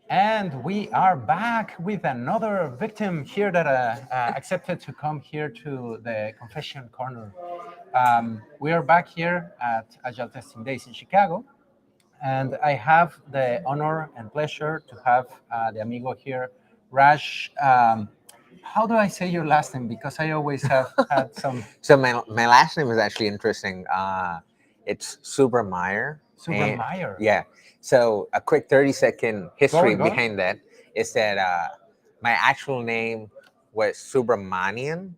And we are back with another victim here that accepted to come here to the confession corner. We are back here at Agile Testing Days in Chicago, and I have the honor and pleasure to have the amigo here, Raj. How do I say your last name? Because I always have had some So my last name is actually interesting. It's Subrameyer, and Subrameyer. yeah. So a quick 30-second Go history on, go on. behind that is that my actual name was Subramanian,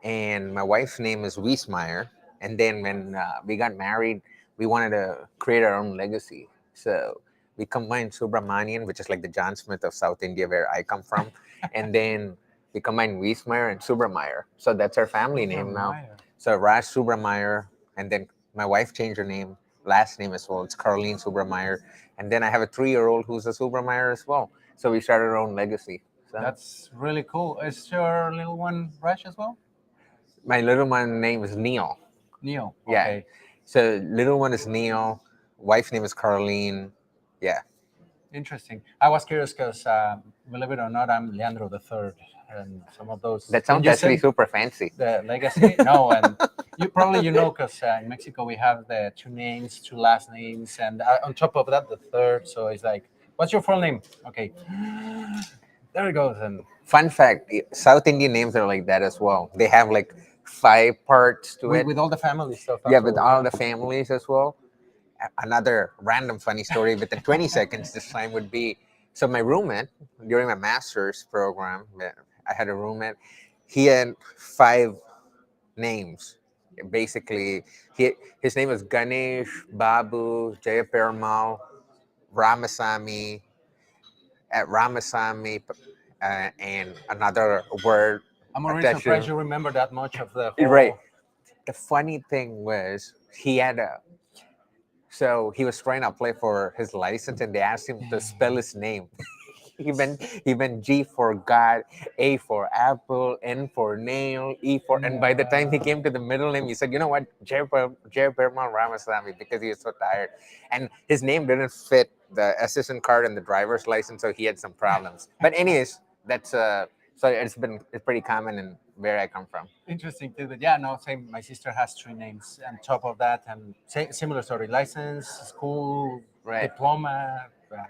and my wife's name is Wiesmeyer. And then when we got married, we wanted to create our own legacy. So we combined Subramanian, which is like the John Smith of South India, where I come from, and then we combined Wiesmeyer and Subrameyer. So that's our family name now. Subrameyer. So Raj Subrameyer, and then my wife changed her name, last name as well. It's Caroline Subrameyer, and then I have a 3-year-old who's a Subrameyer as well. So we started our own legacy. So That's really cool. Is your little one Raj as well? my little one name is Neil. Neil. Yeah. Okay. So little one is Neil. Wife's name is Caroline. Yeah. Interesting. I was curious because, believe it or not, I'm Leandro the Third, and some of those. That When sounds you actually said super fancy. the legacy, no, and you know because in Mexico we have the two names, two last names, and on top of that the third. So it's like, what's your full name? Okay, there it goes, and Fun fact: South Indian names are like that as well. They have like 5 parts to it. with all the family stuff Yeah, with afterwards. all the families as well. Another random funny story within 20 seconds this time would be, so my roommate during my master's program, I had a roommate. He had 5 names. Basically, his name was Ganesh, Babu, Jayaperumal, Ramasamy, Ramasamy, and another word I'm already attached to surprised him. you remember that much of the Right. whole. The funny thing was he had a, so he was trying to apply for his license and they asked him to spell his name. He went G for God, A for apple, N for nail, E for, and by the time he Yeah. came to the middle name, he said, "You know what, Jayaparamal Ramasamy," because he was so tired, and his name didn't fit the assistant card and the driver's license, so he had some problems. But anyways, that's so it's pretty common in where I come from. Interesting too, but yeah, no, same. My sister has three names on top of that, and similar story: license, school, Right. diploma. Yeah.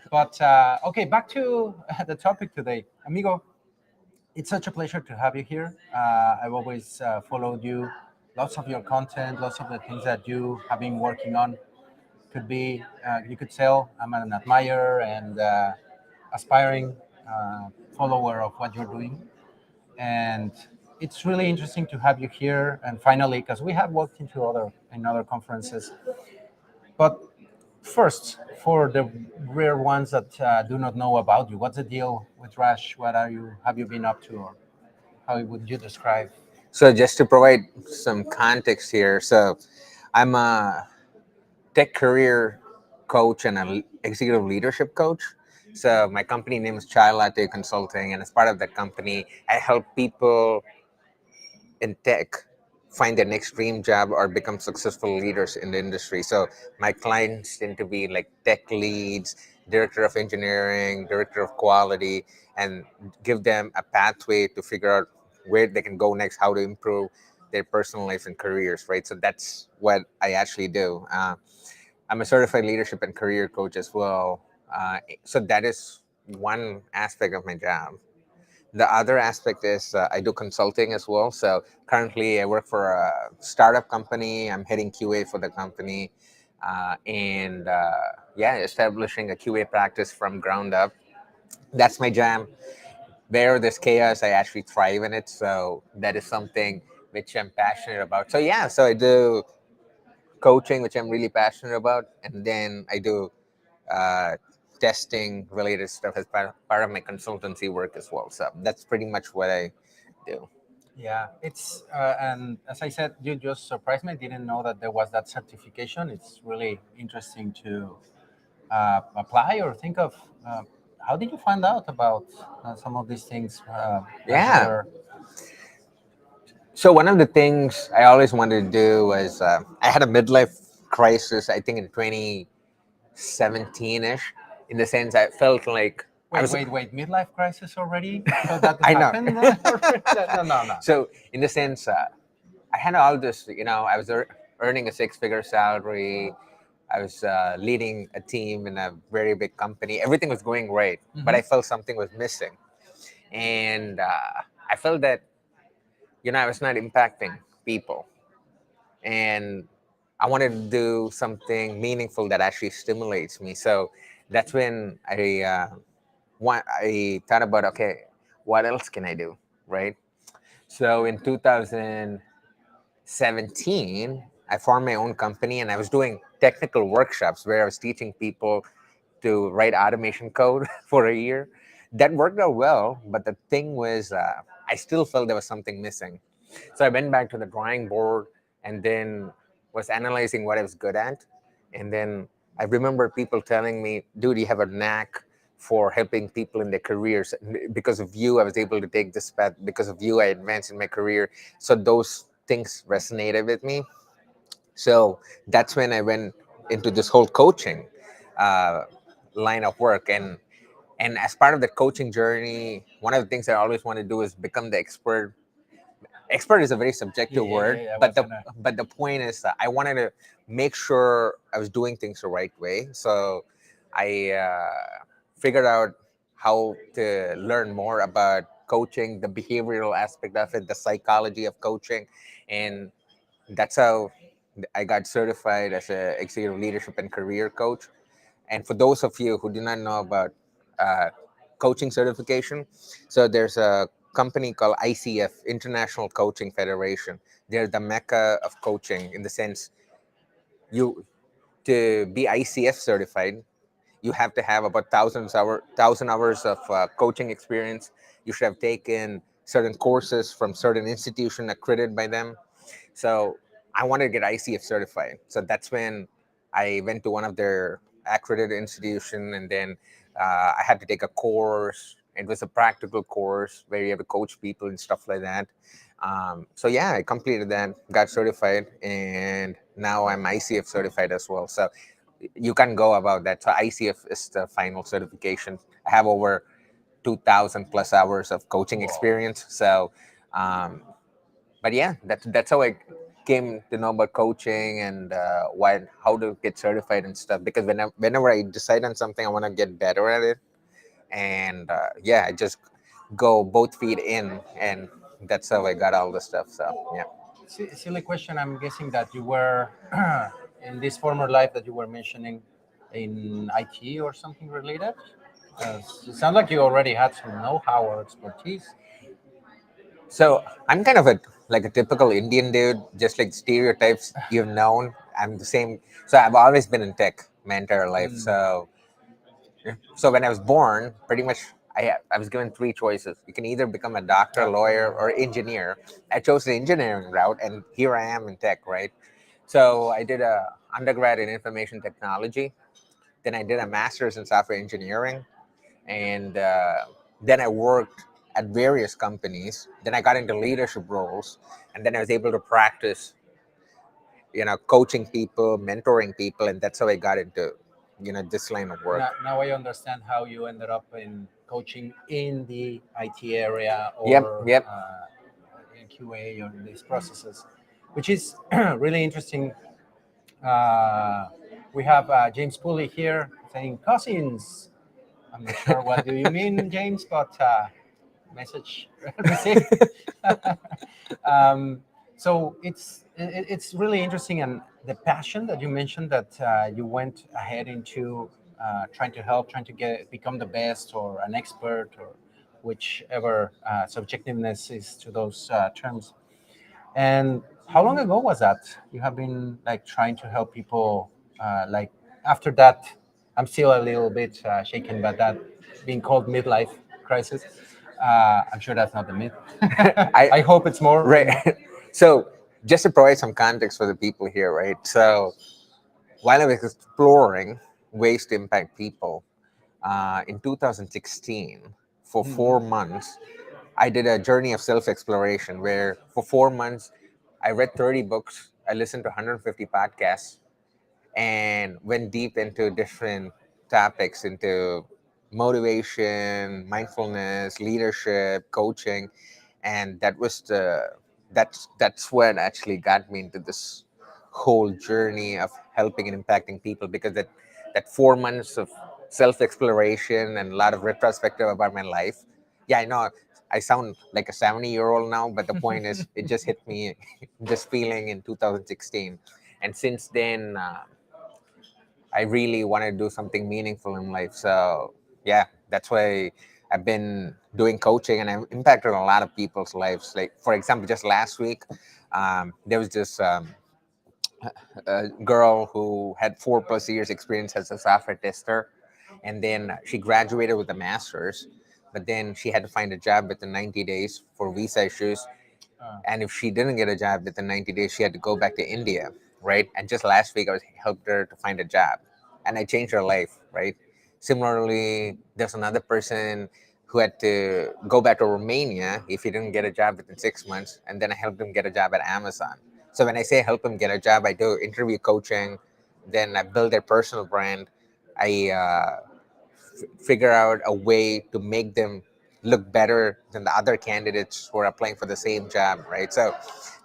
But okay, back to the topic today, amigo. It's such a pleasure to have you here. I've always followed you, lots of your content, lots of the things that you have been working on. Could be you could tell I'm an admirer and aspiring follower of what you're doing, and it's really interesting to have you here. And finally, because we have walked into other conferences, but first, for the rare ones that do not know about you, what's the deal with Rash? What are you have you been up to, or how would you describe? So just to provide some context here, so I'm a tech career coach and an executive leadership coach. So my company name is Chai Latte Consulting, and as part of that company, I help people in tech find their next dream job or become successful leaders in the industry. So my clients tend to be like tech leads, director of engineering, director of quality, and give them a pathway to figure out where they can go next, how to improve their personal life and careers, right? So that's what I actually do. I'm a certified leadership and career coach as well. So that is one aspect of my job. The other aspect is I do consulting as well. So currently, I work for a startup company. I'm heading QA for the company, and yeah, establishing a QA practice from ground up. That's my jam. Where there's chaos, I actually thrive in it. So that is something which I'm passionate about. So yeah, so I do coaching, which I'm really passionate about, and then I do uh, testing related stuff as part of my consultancy work as well. So that's pretty much what I do. Yeah, it's and as I said, you just surprised me. I didn't know that there was that certification. It's really interesting to apply or think of. How did you find out about some of these things as you Yeah. were? So one of the things I always wanted to do was I had a midlife crisis. I think in 2017 ish. in the sense I felt like I Wait, was. wait, wait. Midlife crisis already? So that I know. happened? No, no, no. So in the sense, I had all this. I was earning a six-figure salary. I was leading a team in a very big company. Everything was going great, but Hmm. I felt something was missing, and I felt that I was not impacting people, and I wanted to do something meaningful that actually stimulates me. So that's when I thought about, okay, what else can I do, right? So in 2017, I formed my own company, and I was doing technical workshops where I was teaching people to write automation code for a year. That worked out well, but the thing was, I still felt there was something missing. So I went back to the drawing board and then was analyzing what I was good at. And then I remember people telling me, dude, you have a knack for helping people in their careers. Because of you, I was able to take this path. Because of you, I advanced in my career. So those things resonated with me. So that's when I went into this whole coaching uh, line of work. And as part of the coaching journey, one of the things I always want to do is become the expert. Expert is a very Yeah, subjective yeah, yeah, word, yeah. I but was the gonna. but the point is that I wanted to make sure I was doing things the right way. So I figured out how to learn more about coaching, the behavioral aspect of it, the psychology of coaching, and that's how I got certified as a executive leadership and career coach. And for those of you who do not know about uh, coaching certification, so there's a company called ICF, International Coaching Federation. They're the mecca of coaching in the sense you to be ICF certified, you have to have about thousand hours of coaching experience. You should have taken certain courses from certain institution accredited by them. So I wanted to get ICF certified. So that's when I went to one of their accredited institution, and then I had to take a course. It was a practical course where you have to coach people and stuff like that. So yeah, I completed that, got certified, and now I'm ICF certified as well. So you can go about that. So ICF is the final certification. I have over 2,000 plus hours of coaching Whoa. experience. So um, but yeah, that's how I came to know about coaching and how to get certified and stuff. Because whenever I decide on something, I want to get better at it, and yeah, I just go both feet in, and that's how I got all the stuff. So yeah. Silly question. I'm guessing that you were in this former life that you were mentioning in IT or something related. It sounds like you already had some know-how or expertise. So I'm kind of a typical Indian dude, just like stereotypes you've known. I'm the same. So I've always been in tech my entire life. Mm. So when I was born, pretty much I was given three choices. You can either become a doctor, lawyer, Doctor. or engineer. I chose the engineering route, and here I am in tech, right? So I did a undergrad in information technology. Then I did a master's in software engineering, and then I worked at various companies. Then I got into leadership roles, and then I was able to practice, coaching people, mentoring people, and that's how I got into, this line of work. Now I understand how you ended up in coaching in the IT area Yep, or yep. in QA or in these processes, which is really interesting. Uh, we have James Pulley here saying cousins. I'm not sure what do you mean, James, but message received. um, so it's really interesting, and the passion that you mentioned that you went ahead into trying to help, trying to become the best or an expert or whichever subjectiveness is to those terms. And how long ago was that? You have been like trying to help people. Like after that, I'm still a little bit shaken by that being called midlife crisis. I'm sure that's not the myth. I I hope it's more. You right. know. So just to provide some context for the people here, right? So while I was exploring ways to impact people in 2016, for Mhm. 4 months, I did a journey of self-exploration where for 4 months I read 30 books, I listened to 150 podcasts, and went deep into different topics into motivation, mindfulness, leadership, coaching, and that's what actually got me into this whole journey of helping and impacting people, because that 4 months of self exploration and a lot of retrospective about my life. Yeah, I know I sound like a 70-year-old now, but the point is, it just hit me this feeling in 2016, and since then. I really want to do something meaningful in life. So yeah, that's why I've been doing coaching, and I've impacted a lot of people's lives. Like for example, just last week, there was this a girl who had 4+ years experience as a software tester, and then she graduated with a master's, but then she had to find a job within 90 days for visa issues. Uh, And if she didn't get a job within 90 days, she had to go back to India, right? And just last week, I was helped her to find a job, and I changed her life, right? Similarly, there's another person who had to go back to Romania if he didn't get a job within 6 months, and then I helped him get a job at Amazon. So when I say help him get a job, I do interview coaching, then I build their personal brand. I figure out a way to make them look better than the other candidates who are applying for the same job, right? So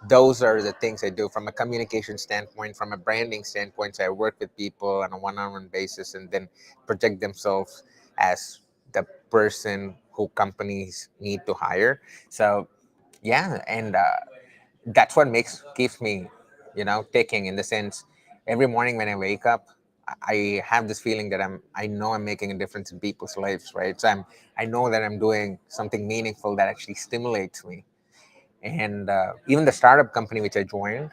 those are the things I do from a communication standpoint, from a branding standpoint. So I work with people on a one-on-one basis, and then project themselves as the person who companies need to hire. So yeah, and that's what makes keeps me, ticking, in the sense, every morning when I wake up, I have this feeling that I know I'm making a difference in people's lives, right? So I know that I'm doing something meaningful that actually stimulates me. And even the startup company which I joined,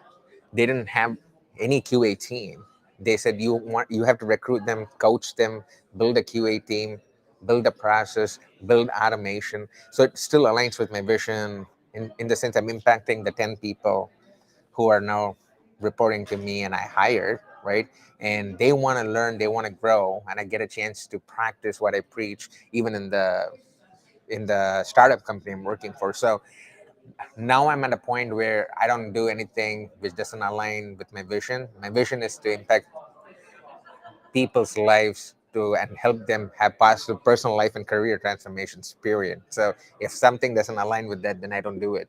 they didn't have any QA team. They said you have to recruit them, coach them, build a QA team, build a process, build automation. So it still aligns with my vision, in the sense I'm impacting the 10 people who are now reporting to me and I hired, right? And they want to learn, they want to grow, and I get a chance to practice what I preach, even in the startup company I'm working for. So now I'm at a point where I don't do anything which doesn't align with my vision. My vision is to impact people's lives to and help them have positive personal life and career transformations. Period. So if something doesn't align with that, then I don't do it.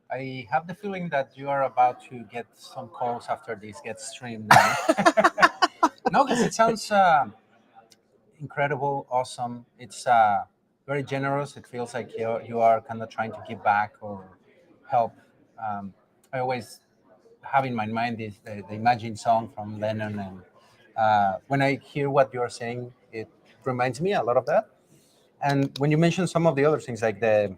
I have the feeling that you are about to get some calls after this gets streamed now. No, because it sounds incredible, awesome. It's very generous. It feels like you are kind of trying to give back or help. I always have in my mind this the Imagine song from Lennon, and when I hear what you're saying, it reminds me a lot of that. And when you mention some of the other things, like the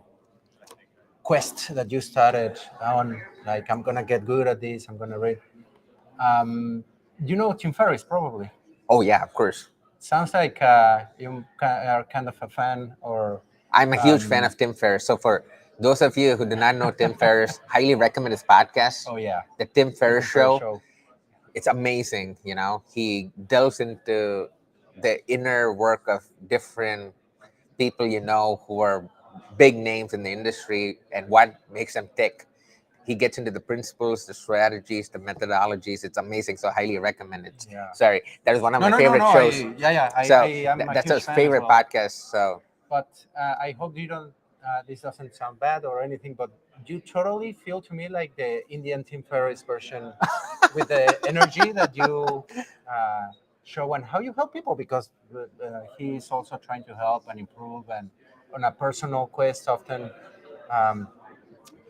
quest that you started on, like I'm gonna get good at this, I'm gonna read. Um, you know Tim Ferriss probably. Oh yeah, of course. Sounds like you are kind of a fan, or I'm a huge fan um, of Tim Ferriss. So for those of you who do not know Tim Ferriss, highly recommend his podcast, oh yeah, The Tim the Ferriss Tim Ferriss Show. show. It's amazing. He delves into the inner work of different people who are big names in the industry, and what makes them tick. He gets into the principles, the strategies, the methodologies. It's amazing. So highly recommend it. Yeah. Sorry, that is one of No, my no, no, favorite no. shows. I So am a that's huge his fan as favorite well. podcast. So But I hope you don't. This doesn't sound bad or anything, but you totally feel to me like the Indian Tim Ferriss version, with the energy that you uh, show and how you help people, because he is also trying to help and improve, and on a personal quest often. Um,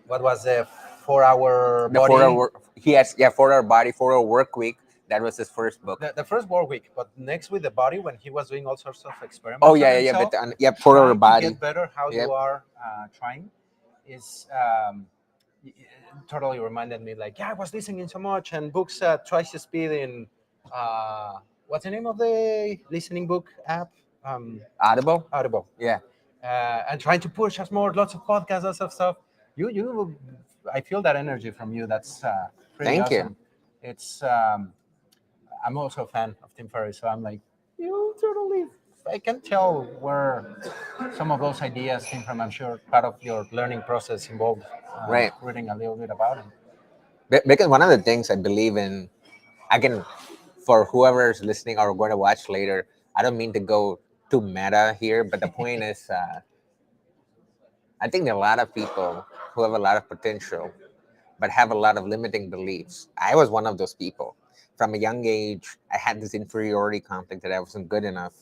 what was the 4 hour the 4 hour body? work, he has, yeah, 4 hour body, 4 hour work week. That was his first book. The first work week, but next with the body, when he was doing all sorts of Oh experiments on yeah, yeah, yeah. himself, But yeah, 4 hour trying to body. get better, how you Yep. are trying, is it totally reminded me, like, yeah, I was listening so much, and books twice the speed in what's the name of the listening book app? Audible. Audible. Yeah. And trying to push us more, lots of podcasts, lots of stuff. I feel that energy from you. That's pretty Thank you. awesome. It's I'm also a fan of Tim Ferriss, so I'm like, you totally. I can tell where some of those ideas came from. I'm sure part of your learning process involved Right. reading a little bit about him. Because one of the things I believe in, again, for whoever's listening or going to watch later, I don't mean to go too meta here, but the point is, I think there are a lot of people who have a lot of potential, but have a lot of limiting beliefs. I was one of those people. From a young age, I had this inferiority complex that I wasn't good enough.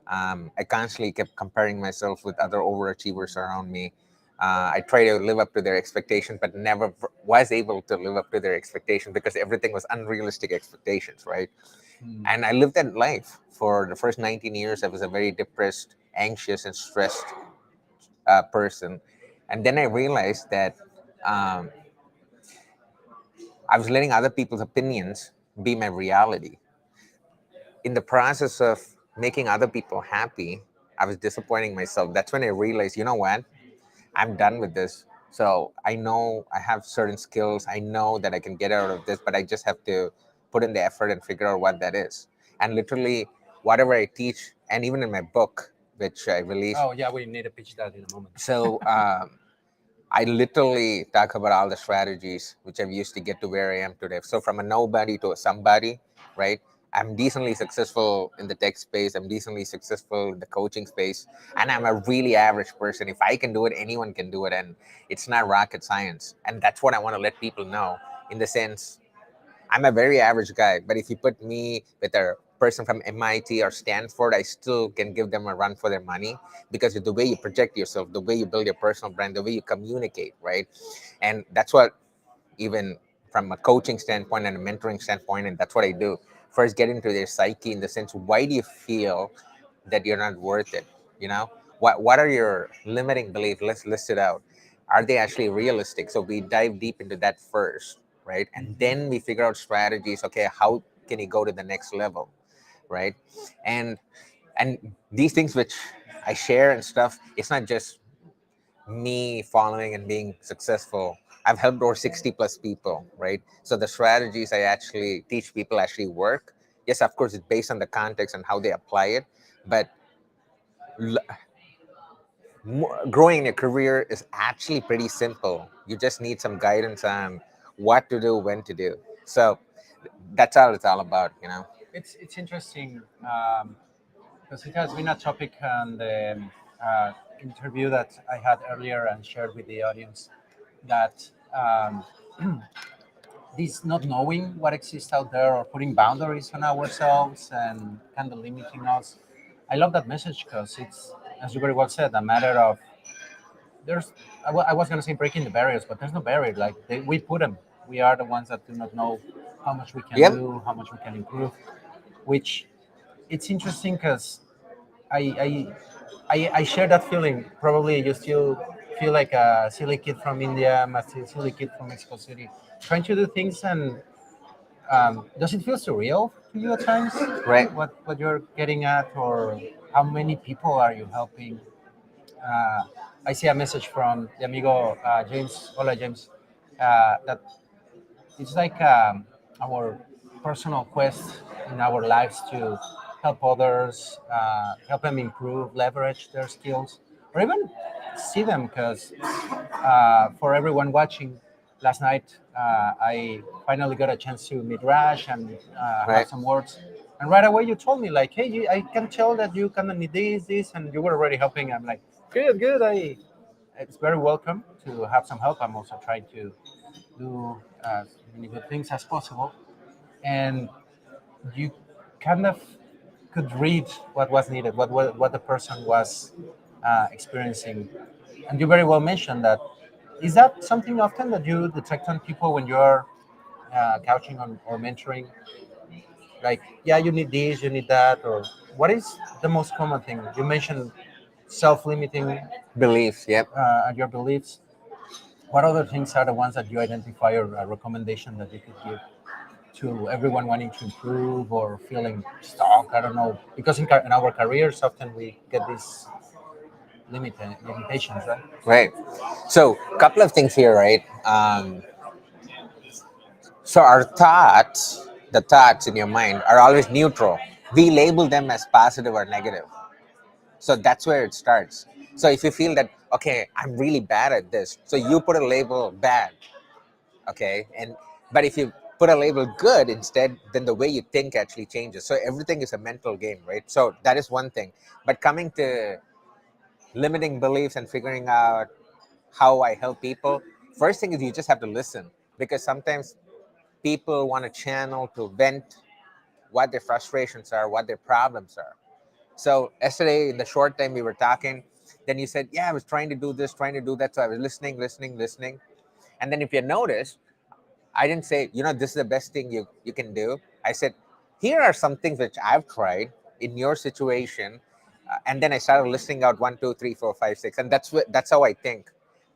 I constantly kept comparing myself with other overachievers around me. I tried to live up to their expectations, but never was able to live up to their expectations because everything was unrealistic expectations, right? Mm. And I lived that life for the first 19 years. I was a very depressed, anxious, and stressed person. And then I realized that um, I was letting other people's opinions be my reality. In the process of making other people happy, I was disappointing myself. That's when I realized, you know what? I'm done with this. So I know I have certain skills. I know that I can get out of this, but I just have to put in the effort and figure out what that is. And literally, whatever I teach, and even in my book, which I released. Oh yeah, we need to pitch that in a moment. So I literally talk about all the strategies which I've used to get to where I am today. So from a nobody to a somebody, right? I'm decently successful in the tech space. I'm decently successful in the coaching space, and I'm a really average person. If I can do it, anyone can do it, and it's not rocket science. And that's what I want to let people know. In the sense, I'm a very average guy, but if you put me with a person from MIT or Stanford, I still can give them a run for their money because of the way you project yourself, the way you build your personal brand, the way you communicate, right? And that's what, even from a coaching standpoint and a mentoring standpoint, and that's what I do. First, get into their psyche in the sense, why do you feel that you're not worth it? You know, what are your limiting beliefs? Let's list it out. Are they actually realistic? So we dive deep into that first, right? And Mhm. then we figure out strategies. Okay, how can you go to the next level, right? And these things which I share and stuff, it's not just me following and being successful. I've helped over 60 plus people, right? So the strategies I actually teach people actually work. Yes, of course, it's based on the context and how they apply it, but growing a career is actually pretty simple. You just need some guidance on what to do, when to do. So that's all it's all about, you know. It's interesting because it has been a topic on the interview that I had earlier and shared with the audience that this not knowing what exists out there or putting boundaries on ourselves and kind of limiting us. I love that message because it's, as you very well said, a matter of there's. I was gonna say breaking the barriers, but there's no barrier. Like we put them. We are the ones that do not know how much we can Yep. do, how much we can improve. Which it's interesting because I, I share that feeling. Probably you still feel like a silly kid from India, I'm a silly kid from Mexico City, trying to do things. And does it feel surreal to you at times? Right. What you're getting at, or how many people are you helping? Uh, I see a message from the amigo James. Hola, James. That it's like our personal quest in our lives to help others, help them improve, leverage their skills, or even see them. Because for everyone watching, last night I finally got a chance to meet Raj and have Right. some words. And right away you told me like, "Hey, I can tell that you kind of need this," and you were already helping. I'm like, "Good, good." It's very welcome to have some help. I'm also trying to do as many good things as possible. And you kind of could read what was needed, what the person was experiencing. And you very well mentioned that. Is that something often that you detect on people when you're coaching on, or mentoring? Like, yeah, you need this, you need that, or what is the most common thing? You mentioned self-limiting Beliefs. Yep. your beliefs. What other things are the ones that you identify, or a recommendation that you could give to everyone wanting to improve or feeling stuck? I don't know, because in our careers often we get these limitations, right? Right. So, a couple of things here, right? So our thoughts, the thoughts in your mind, are always neutral. We label them as positive or negative. So that's where it starts. So if you feel that, okay, I'm really bad at this, so you put a label bad, okay, and but if you put a label good instead, then the way you think actually changes. So everything is a mental game, right? So that is one thing. But coming to limiting beliefs and figuring out how I help people, first thing is you just have to listen, because sometimes people want to channel to vent what their frustrations are, what their problems are. So yesterday, in the short time we were talking, then you said, "Yeah, I was trying to do this, trying to do that." So I was listening. And then if you notice, I didn't say, this is the best thing you can do. I said, here are some things which I've tried in your situation. And then I started listing out one, two, three, four, five, six. And that's how I think.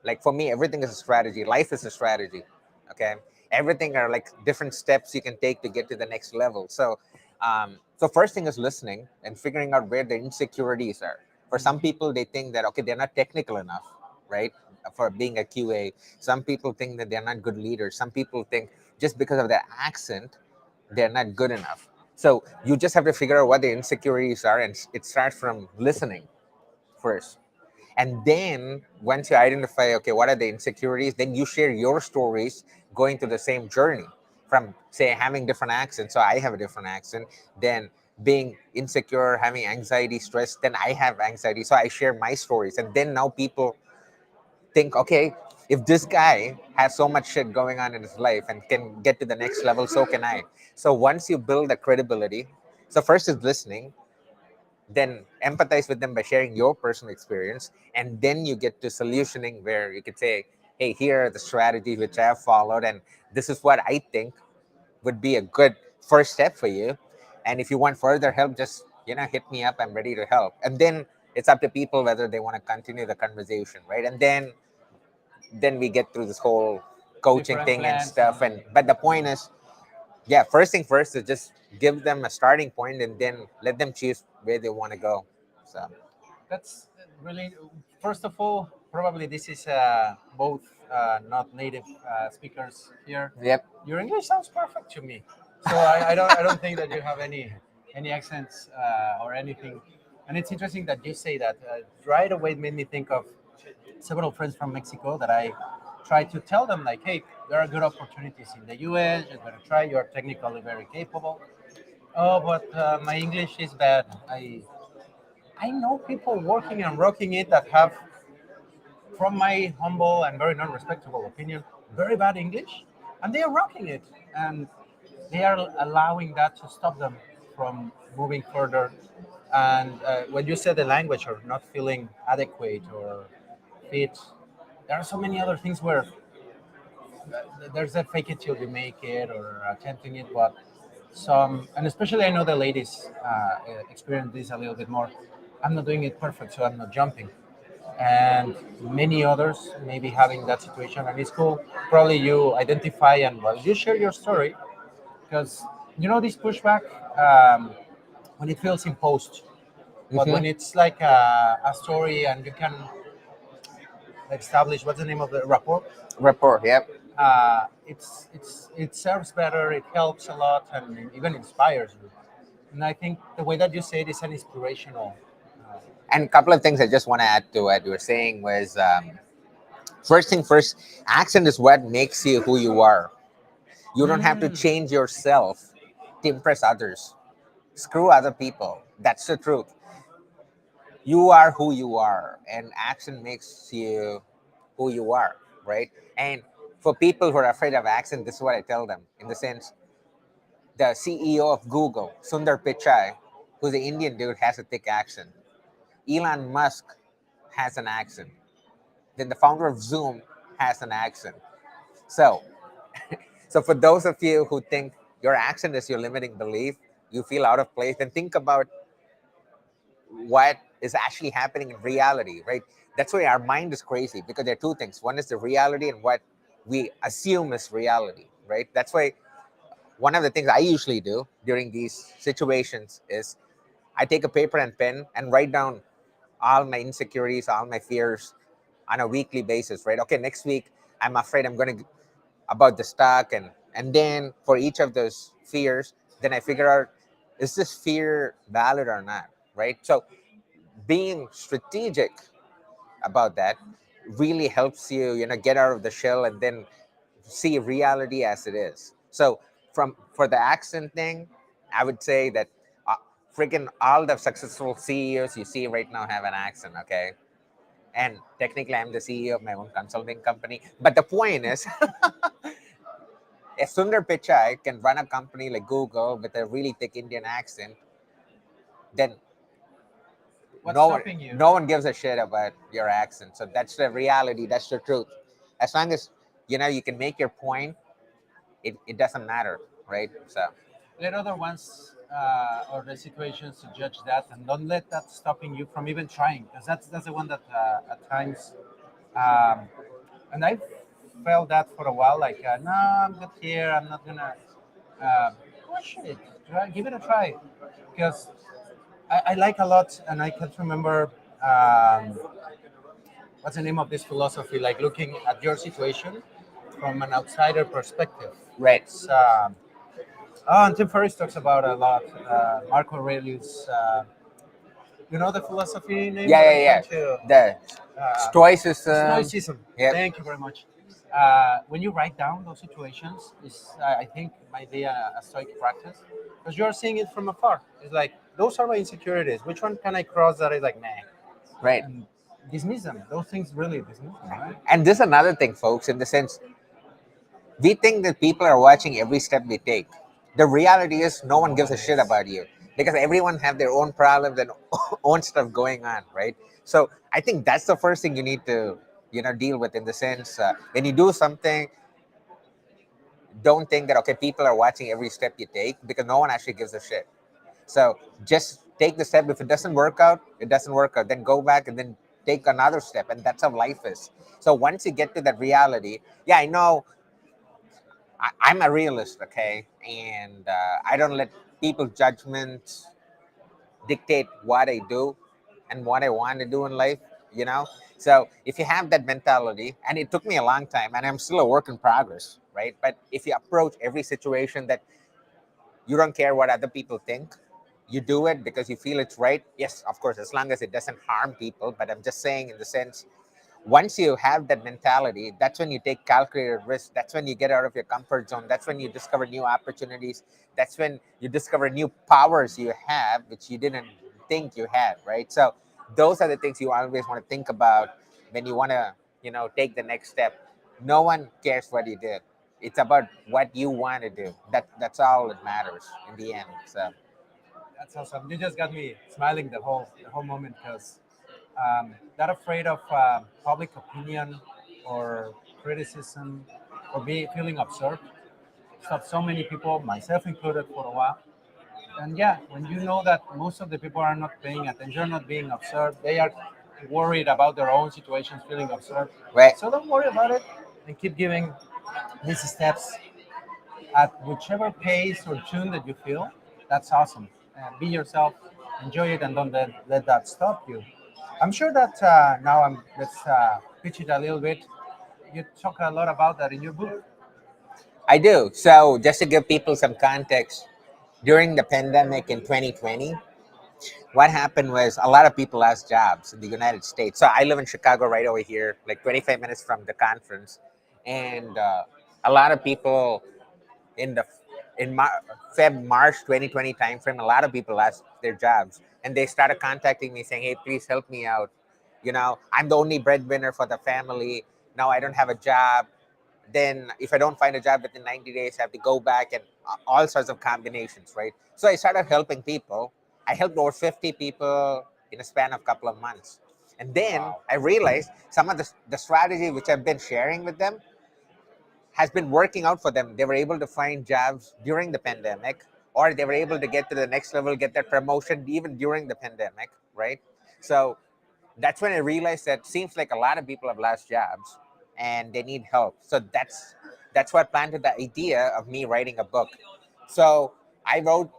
Like for me, everything is a strategy. Life is a strategy. Okay. Everything are like different steps you can take to get to the next level. So first thing is listening and figuring out where the insecurities are. For some people, they think that, okay, they're not technical enough, right? For being a QA. Some people think that they're not good leaders. Some people think just because of their accent, they're not good enough. So you just have to figure out what the insecurities are, and it starts from listening first. And then once you identify, okay, what are the insecurities, then you share your stories going through the same journey from, say, having different accents. So I have a different accent, then being insecure, having anxiety, stress, then I have anxiety. So I share my stories. And then now people think, okay, if this guy has so much shit going on in his life and can get to the next level, so can I. So once you build the credibility, so first is listening, then empathize with them by sharing your personal experience, and then you get to solutioning where you could say, hey, here are the strategies which I have followed, and this is what I think would be a good first step for you. And if you want further help, just hit me up. I'm ready to help. And then it's up to people whether they want to continue the conversation, right? And then we get through this whole coaching Different thing and plans. stuff. And but the point is, yeah, first thing first is just give them a starting point and then let them choose where they want to go. So That's really, first of all, probably this is both not native speakers here. yep. Your English sounds perfect to me. So I don't think that you have any accents or anything. And it's interesting that you say that. Right away, it made me think of several friends from Mexico that I try to tell them like, hey, there are good opportunities in the US. You're going to try. You're technically very capable. Oh, but my English is bad. I know people working and rocking it that have, from my humble and very non-respectable opinion, very bad English, and they are rocking it, and they are allowing that to stop them from moving further. And when you said the language or not feeling adequate or fit, there are so many other things where there's a fake it till you make it or attempting it, but some, and especially I know the ladies experience this a little bit more. I'm not doing it perfect, so I'm not jumping, and many others may be having that situation, and it's cool. Probably you identify and, well, you share your story, because this pushback, when it feels imposed, but when Hmm. it's like a story and you can establish what's the name of the rapport, Rapport. Yep. it serves better, it helps a lot, and it even inspires you. And I think the way that you say it is an inspirational. Uh, And a couple of things I just want to add to what you were saying was, first thing first, accent is what makes you who you are. You don't have to mm, change yourself to impress others. Screw other people. That's the truth. You are who you are, and accent makes you who you are, right? And for people who are afraid of accent, this is what I tell them. In the sense, the CEO of Google, Sundar Pichai, who's an Indian dude, has a thick accent. Elon Musk has an accent. Then the founder of Zoom has an accent. So, so for those of you who think your accent is your limiting belief, you feel out of place, then think about what is actually happening in reality, right? That's why our mind is crazy, because there are two things. One is the reality and what we assume is reality, right? That's why one of the things I usually do during these situations is I take a paper and pen and write down all my insecurities, all my fears on a weekly basis, right? Okay, next week I'm afraid I'm going to about the stock, and then for each of those fears, then I figure out, is this fear valid or not, right? So being strategic about that really helps you, get out of the shell and then see reality as it is. So from for the accent thing, I would say that uh, freaking all the successful CEOs you see right now have an accent. Okay, and technically I'm the CEO of my own consulting company. But the point is, if Sundar Pichai can run a company like Google with a really thick Indian accent, then What's no one stopping you? no one gives a shit about your accent. So that's the reality. That's the truth. As long as you can make your point, it doesn't matter, right? So Let other ones or the situations to judge that, and don't let that stopping you from even trying, because that's the one that at times, um, and I felt that for a while, like no, I'm good here. I'm not gonna push it. Give it a try, because I like a lot, and I can't remember what's the name of this philosophy, like looking at your situation from an outsider perspective. right. It's and Tim Ferriss talks about a lot. Marco Aurelius. You know the philosophy name Yeah, that yeah, I'm yeah. trying to. The Uh, stoicism. Stoicism. Yep. Thank you very much. When you write down those situations, is I think might be a stoic practice, because you're seeing it from afar. It's like those are my insecurities. Which one can I cross that is like nah, Right. and dismiss them. Those things really dismiss them, right? And this is another thing, folks, in the sense we think that people are watching every step we take. The reality is no one No gives a one shit is. about you because everyone have their own problems and own stuff going on, right? So I think that's the first thing you need to deal with in the sense when you do something, don't think that okay people are watching every step you take because no one actually gives a shit. So just take the step. If it doesn't work out, it doesn't work out. Then go back and then take another step. And that's how life is. So once you get to that reality, yeah, I know I'm a realist, okay? And I don't let people's judgments dictate what I do and what I want to do in life, you know? So if you have that mentality, and it took me a long time, and I'm still a work in progress, right? But if you approach every situation that you don't care what other people think, you do it because you feel it's right. Yes, of course, as long as it doesn't harm people. But I'm just saying, in the sense, once you have that mentality, that's when you take calculated risks. That's when you get out of your comfort zone. That's when you discover new opportunities. That's when you discover new powers you have, which you didn't think you had, right? So those are the things you always want to think about when you want to, take the next step. No one cares what you did. It's about what you want to do. That's all that matters in the end. So That's awesome. You just got me smiling the whole moment, because not afraid of public opinion or criticism or be feeling observed. Stopped so many people, myself included, for a while. And yeah, when you know that most of the people are not paying attention, not being observed, they are worried about their own situations, feeling observed. right. So don't worry about it, and keep giving these steps at whichever pace or tune that you feel. That's awesome. Be yourself, enjoy it, and don't let that stop you. I'm sure that now let's pitch it a little bit. You talk a lot about that in your book. I do. So just to give people some context, during the pandemic in 2020, what happened was a lot of people lost jobs in the United States. So I live in Chicago, right over here, like 25 minutes from the conference, and a lot of people in the in March 2020 timeframe, a lot of people lost their jobs, and they started contacting me saying, "Hey, please help me out. I'm the only breadwinner for the family. Now I don't have a job. Then if I don't find a job within 90 days, I have to go back and all sorts of combinations, right?" So I started helping people. I helped over 50 people in a span of a couple of months. And then Wow. I realized some of the strategy which I've been sharing with them has been working out for them. They were able to find jobs during the pandemic, or they were able to get to the next level, get that promotion even during the pandemic, right? So that's when I realized that seems like a lot of people have lost jobs and they need help. So that's what planted the idea of me writing a book. So I wrote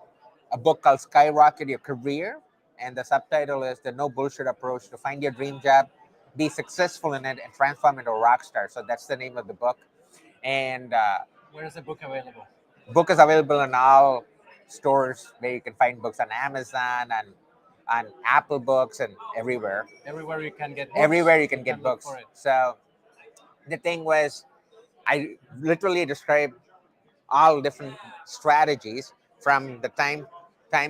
a book called Skyrocket Your Career, and the subtitle is The No Bullshit Approach to Find Your Dream Job, Be Successful in It, and Transform into a Rock Star. So that's the name of the book. And Where is the book available? book is available in all stores where you can find books on Amazon and on Apple Books and everywhere. Everywhere you can get books, Everywhere you you can can get look books. for it. So the thing was, I literally described all different strategies from the time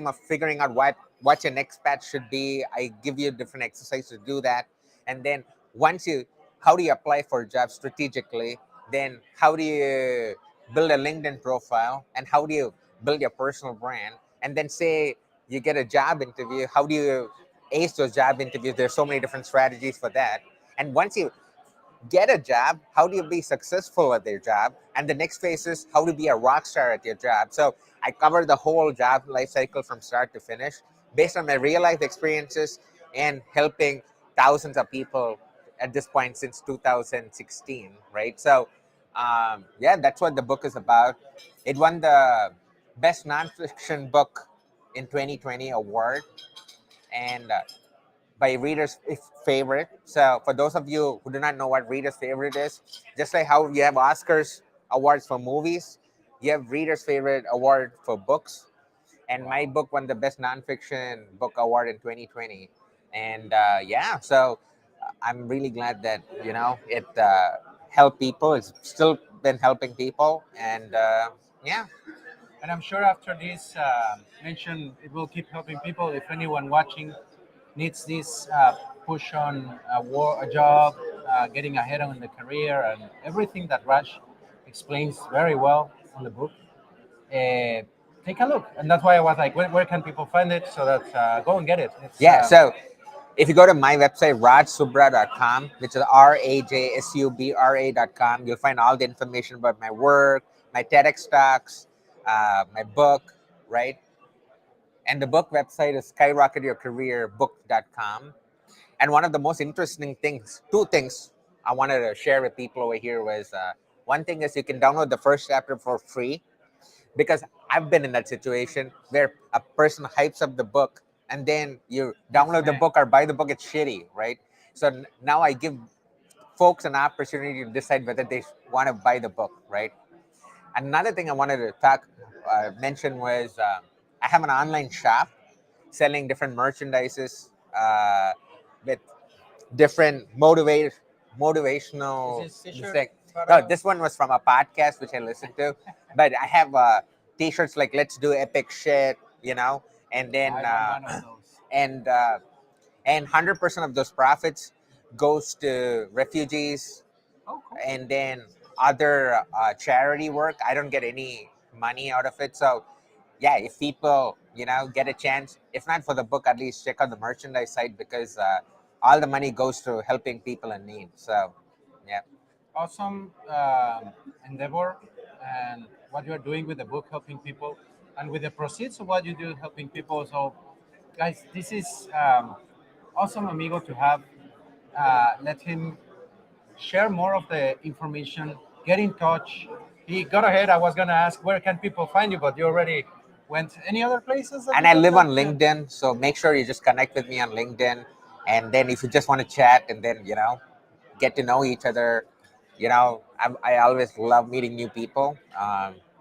of figuring out what your next patch should be. I give you different exercises to do that, and then once you, how do you apply for a job strategically? Then how do you build a LinkedIn profile, and how do you build your personal brand? And then say you get a job interview, how do you ace those job interviews? There's so many different strategies for that. And once you get a job, how do you be successful at their job? And the next phase is how to be a rock star at your job. So I cover the whole job life cycle from start to finish based on my real life experiences and helping thousands of people at this point since 2016, right? So, yeah, that's what the book is about. It won the Best Nonfiction Book in 2020 award, and by readers' favorite. So for those of you who do not know what readers' favorite is, just like how you have Oscars awards for movies, you have readers' favorite award for books. And my book won the best nonfiction book award in 2020. And yeah, so I'm really glad that it helped people. It's still been helping people, and yeah. And I'm sure after this mention, it will keep helping people. If anyone watching needs this push on a job, getting ahead on the career, and everything that Raj explains very well on the book, uh, take a look. And that's why I was like, where can people find it? So that go and get it. It's Yeah, so if you go to my website, rajsubra.com, which is rajsubra.com, you'll find all the information about my work, my TEDx talks, my book, right? And the book website is skyrocketyourcareerbook.com. And one of the most interesting things, two things I wanted to share with people over here was one thing is you can download the first chapter for free, because I've been in that situation where a person hypes up the book and then you download the book or buy the book, it's shitty, right? So now I give folks an opportunity to decide whether they want to buy the book, right? Another thing I wanted to mention was I have an online shop selling different merchandises with different motivational. Is this t-shirt? Like, no, this one was from a podcast which I listened to, but I have t-shirts like "Let's do epic shit," and then I want one of those. and 100% of those profits goes to refugees, Oh, cool. and then other charity work. I don't get any money out of it, so yeah, if people get a chance, if not for the book, at least check out the merchandise site, because all the money goes to helping people in need. So yeah. Awesome endeavor and what you are doing with the book, helping people, and with the proceeds of what you do, helping people. So, guys, this is awesome, amigo, to have. Let him share more of the information. Get in touch. He got ahead. I was gonna ask where can people find you, but you already went. Any other places that And you I can live on tell? Yeah. LinkedIn, so make sure you just connect with me on LinkedIn. And then if you just want to chat and then get to know each other, I always love meeting new people.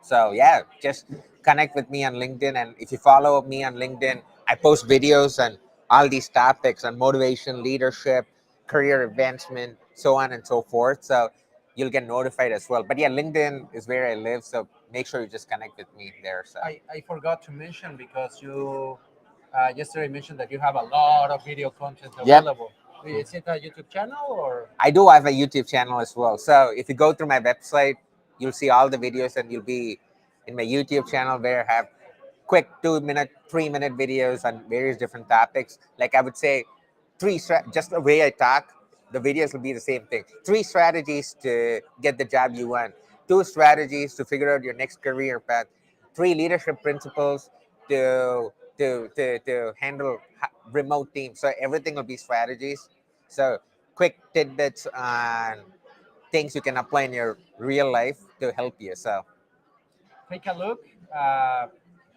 So yeah, just connect with me on LinkedIn, and if you follow me on LinkedIn, I post videos on all these topics on motivation, leadership, career advancement, so on and so forth. So you'll get notified as well. But yeah, LinkedIn is where I live, so make sure you just connect with me there. So I forgot to mention because you yesterday mentioned that you have a lot of video content yep. available. Is it a YouTube channel or? I do have a YouTube channel as well. So if you go through my website, you'll see all the videos, and you'll be in my YouTube channel where I have quick 2 minute, 3 minute videos on various different topics. Like I would say, just the way I talk, the videos will be the same thing. 3 strategies to get the job you want. 2 strategies to figure out your next career path. 3 leadership principles to handle remote teams. So everything will be strategies. So quick tidbits on things you can apply in your real life to help you. So Take a look, uh,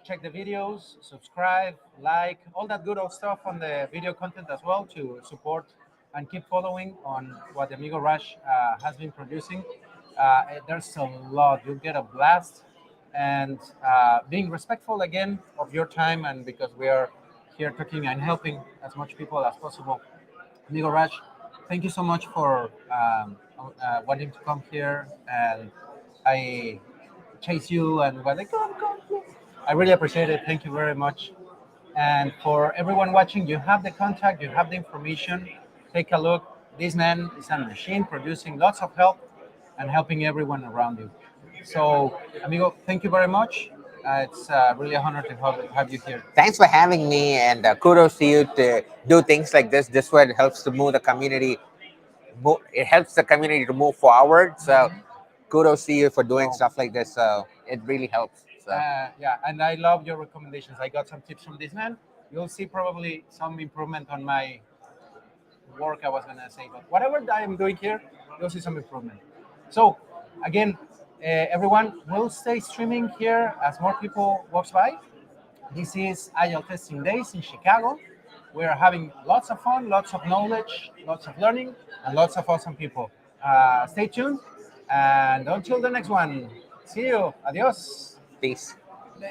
check the videos, subscribe, like, all that good old stuff on the video content as well to support and keep following on what Amigo Rush has been producing. There's a lot. You'll get a blast. And being respectful again of your time, and because we are here talking and helping as much people as possible. Amigo Rush, thank you so much for wanting to come here. And I chase you and were like, come, come, please. I really appreciate it. Thank you very much. And for everyone watching, you have the contact, you have the information. Take a look. This man is a machine producing lots of help and helping everyone around you. So, amigo, thank you very much. It's really an honor to have you here. Thanks for having me, and kudos to you to do things like this. This way, it helps to move the community. It helps the community to move forward. So, kudos to you for doing So, stuff like this. So, it really helps. So, yeah, and I love your recommendations. I got some tips from this man. You'll see probably some improvement on my work. I was gonna say, but whatever I am doing here, you'll see some improvement. So, again, everyone will stay streaming here as more people walks by. This is Agile Testing Days in Chicago. We are having lots of fun, lots of knowledge, lots of learning, and lots of awesome people. Stay tuned, and until the next one, see you. Adios. peace.